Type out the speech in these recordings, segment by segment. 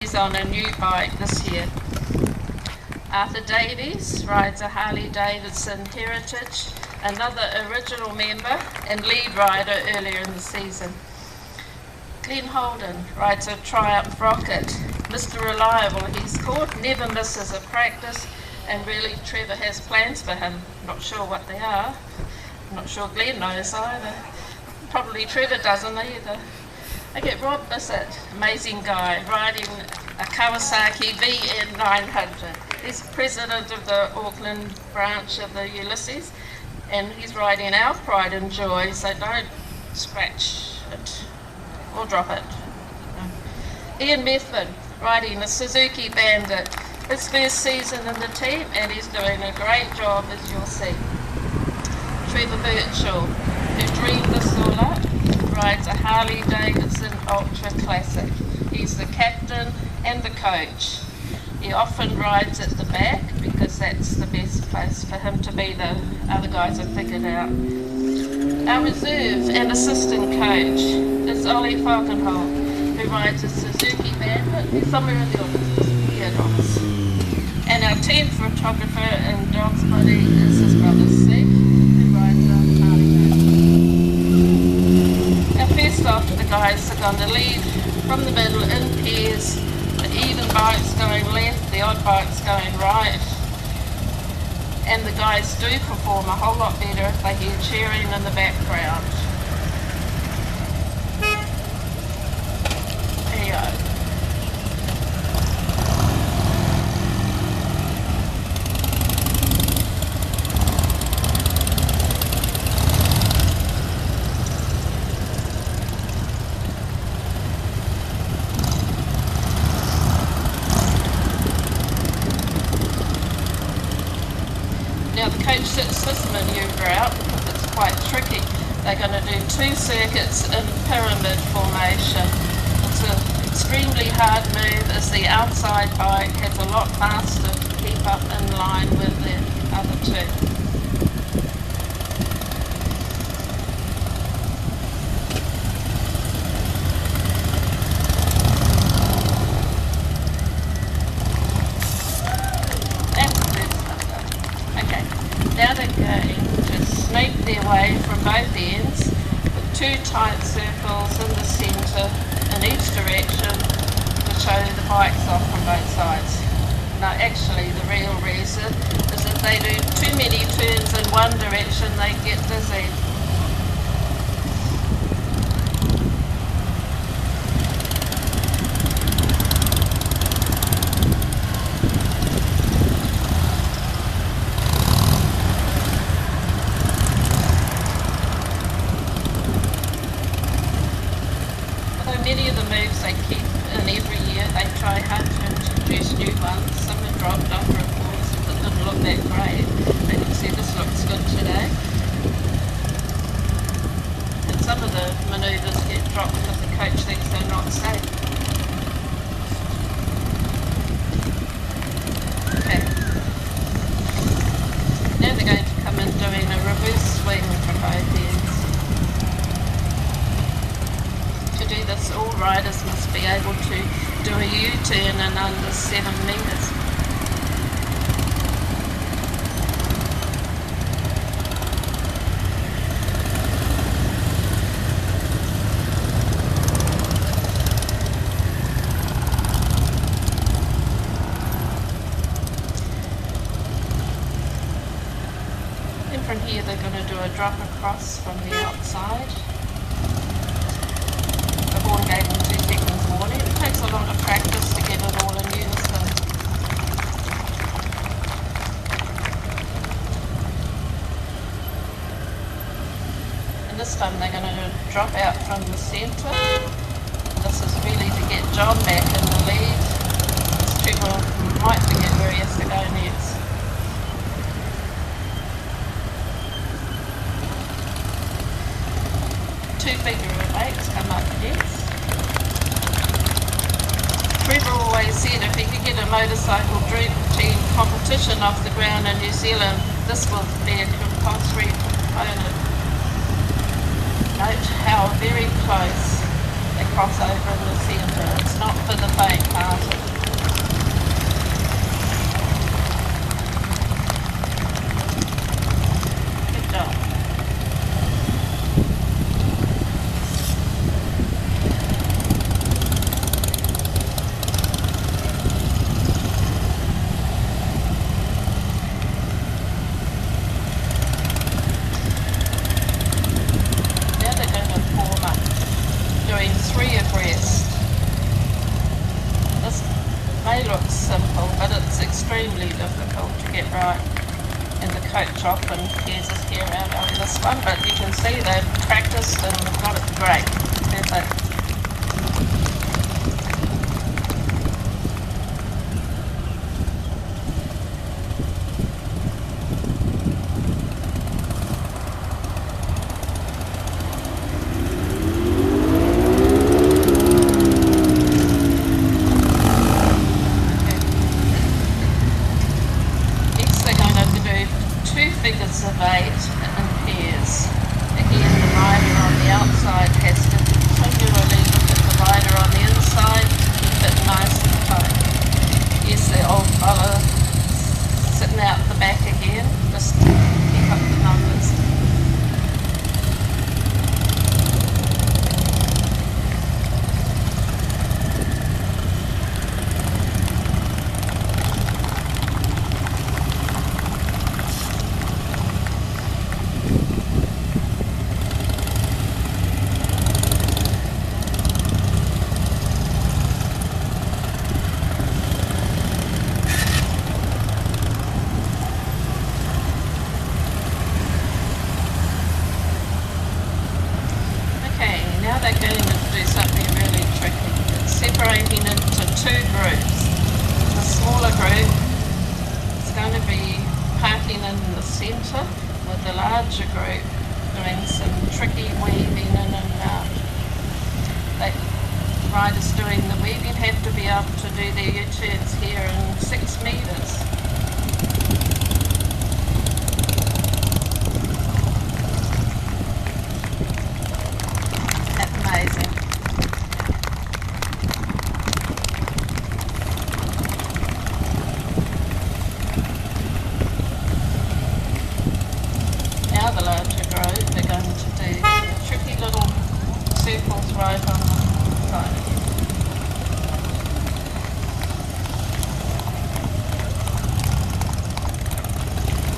he's on a new bike this year. Arthur Davies rides a Harley Davidson Heritage, another original member and lead rider earlier in the season. Glen Holden rides a Triumph Rocket. Mr. Reliable he's called, never misses a practice, and really Trevor has plans for him. Not sure what they are. I'm not sure Glen knows either. Probably Trevor doesn't either. I get Rob Bissett, amazing guy, riding a Kawasaki VN 900. He's president of the Auckland branch of the Ulysses, and he's riding our pride and joy, so don't scratch it or drop it. Ian Methven, riding a Suzuki Bandit. His first season in the team, and he's doing a great job, as you'll see. Trevor Birchall, who dreamed this all up, rides a Harley Davidson Ultra Classic. He's the captain and the coach. He often rides at the back because that's the best place for him to be. The other guys have figured out. Our reserve and assistant coach is Ollie Falkenholm, who rides a Suzuki Bandit. He's somewhere in the office. Here, Dogs. And our team photographer and Dog's buddy is his brother Steve, who rides a Harley Davidson. Now first off, the guys are going to lead from the middle in pairs. The even bikes going left, the odd bikes going right. And the guys do perform a whole lot better if they hear cheering in the background. There you go. Now the coach sits this manoeuvre out because it's quite tricky. They're going to do 2 circuits in pyramid formation. It's an extremely hard move as the outside bike has a lot faster to keep up in line with the other 2. Now they're going to snake their way from both ends with 2 tight circles in the centre in each direction to show the bikes off from both sides. Now actually the real reason is if they do too many turns in one direction they get dizzy. Many of the moves they keep in every year, they try hard to introduce new ones. Some are dropped after a course that didn't look that great. But you can see this looks good today. And some of the manoeuvres get dropped because the coach thinks they're not safe. Okay. Now they're going to come in doing a reverse swing from both ends. To do this, all riders must be able to do a U-turn in under 7 metres. Then from here they're going to do a drop across from the outside. The horn gave them 2 seconds warning. It takes a lot of practice to get it all in unison. And this time they're going to drop out from the centre. This is really to get John back in the lead. Trevor might forget where he has to go next. Two figure-of-8s come up next. Trevor always said if he could get a motorcycle dream team competition off the ground in New Zealand, this will be a compulsory component. Note how very close they cross over in the centre. It's not for the faint-hearted. may look simple, but it's extremely difficult to get right. And the coach often tears his hair out on this one, but you can see they've practiced and they've got it great. Perfect. Figures of 8 in pairs. Again, the rider on the outside has to continually look at the rider on the inside, keep it nice and tight. Here's the old fella sitting out the back again, just to keep up the numbers. They're going to do something really tricky. It's separating into 2 groups. The smaller group is going to be parking in the centre, with the larger group doing some tricky weaving in and out. The riders doing the weaving have to be able to do their U-turns here in 6 metres. Amazing. Now the larger group, they're going to do tricky little circles right on the side again.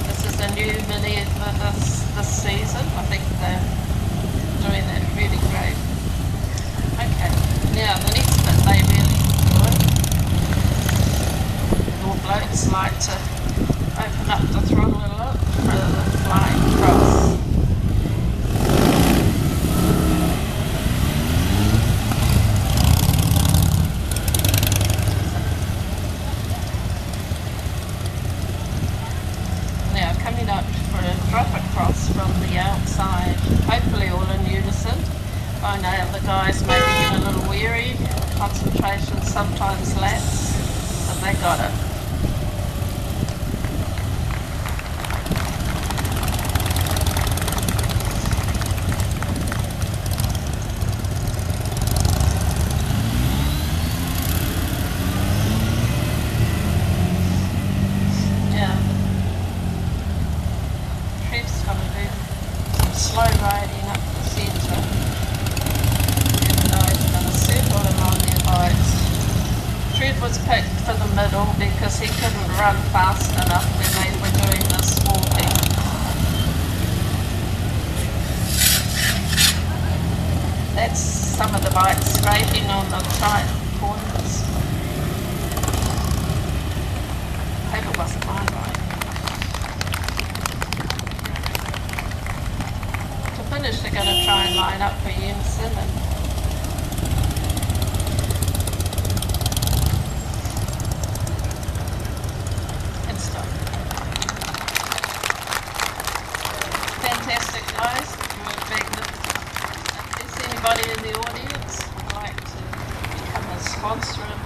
This is a new video for this season. I think they're doing that really great. Okay, now the next bit they really enjoy. All blokes like to open up the throttle a lot for the flying cross. Now coming up for a drop across from the outside, hopefully all in unison. I know the guys may be getting a little weary, concentration sometimes lapse, but they got it. Yeah, Trev's going to do some slow riding up the centre. Trev was picked for the middle because he couldn't run fast enough when they were doing this walking. That's some of the bikes scraping on the tight corners. I hope it wasn't my bike. To finish, they're going to try and line up for unison and